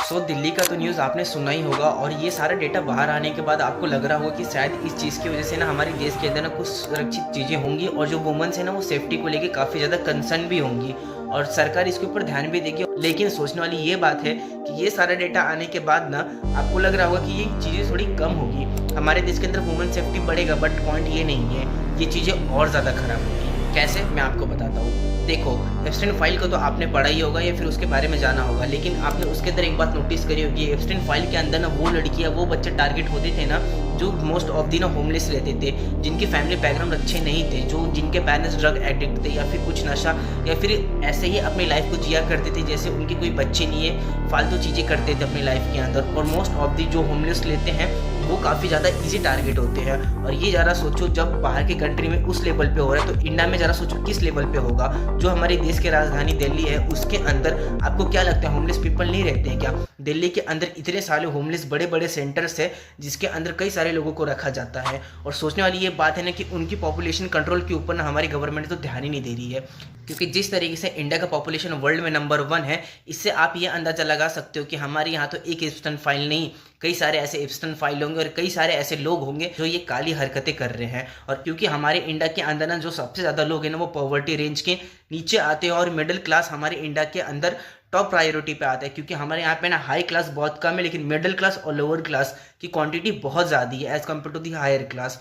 दिल्ली का तो न्यूज़ आपने सुना ही होगा और ये सारा डेटा बाहर आने के बाद आपको लग रहा होगा कि शायद इस चीज़ की वजह से ना हमारे देश के अंदर ना कुछ सुरक्षित चीज़ें होंगी और जो वुमेन्स है ना वो सेफ्टी को लेके काफ़ी ज़्यादा कंसर्न भी होंगी और सरकार इसके ऊपर ध्यान भी देगी। लेकिन सोचने वाली ये बात है कि ये सारा डेटा आने के बाद ना आपको लग रहा होगा कि ये चीज़ें थोड़ी कम होगी, हमारे देश के अंदर वुमेन सेफ्टी बढ़ेगा, बट पॉइंट ये नहीं है, ये चीज़ें और ज़्यादा खराब होगी। कैसे, मैं आपको बताता हूँ। देखो, एप्स्टाइन फाइल को तो आपने पढ़ा ही होगा या फिर उसके बारे में जाना होगा, लेकिन आपने उसके अंदर एक बात नोटिस करी होगी, एप्स्टाइन फाइल के अंदर ना वो लड़कियां, वो बच्चे टारगेट होते थे ना जो मोस्ट ऑफ दी ना होमलेस रहते थे, जिनके फैमिली बैकग्राउंड अच्छे नहीं थे, जो जिनके पेरेंट्स ड्रग एडिक्ट थे या फिर कुछ नशा या फिर ऐसे ही अपनी लाइफ को जिया करते थे जैसे उनके कोई बच्चे नहीं है, फालतू चीज़ें करते थे अपनी लाइफ के अंदर। और मोस्ट ऑफ दी जो होमलेस लेते हैं वो काफ़ी ज़्यादा इजी टारगेट होते हैं। और ये ज़रा सोचो, जब बाहर के कंट्री में उस लेवल पे हो रहा है तो इंडिया में ज़रा सोचो किस लेवल पे होगा। जो हमारे देश की राजधानी दिल्ली है उसके अंदर आपको क्या लगता है होमलेस पीपल नहीं रहते हैं क्या? दिल्ली के अंदर इतने सारे होमलेस बड़े बड़े सेंटर्स है जिसके अंदर कई सारे लोगों को रखा जाता है। और सोचने वाली ये बात है ना कि उनकी पॉपुलेशन कंट्रोल के ऊपर ना हमारी गवर्नमेंट तो ध्यान ही नहीं दे रही है, क्योंकि जिस तरीके से इंडिया का पॉपुलेशन वर्ल्ड में नंबर 1 है, इससे आप ये अंदाज़ा लगा सकते हो कि हमारे यहाँ तो एक एप्स्टाइन फाइल नहीं, कई सारे ऐसे एप्स्टाइन फाइल होंगे और कई सारे ऐसे लोग होंगे जो ये काली हरकतें कर रहे हैं। और क्योंकि हमारे इंडिया के अंदर ना जो सबसे ज़्यादा लोग हैं ना वो पॉवर्टी रेंज के नीचे आते हैं और मिडिल क्लास हमारे इंडिया के अंदर टॉप प्रायोरिटी पे आता है, क्योंकि हमारे यहाँ पे ना हाई क्लास बहुत कम है लेकिन मिडिल क्लास और लोअर क्लास की क्वांटिटी बहुत ज़्यादा है as compare to the higher class.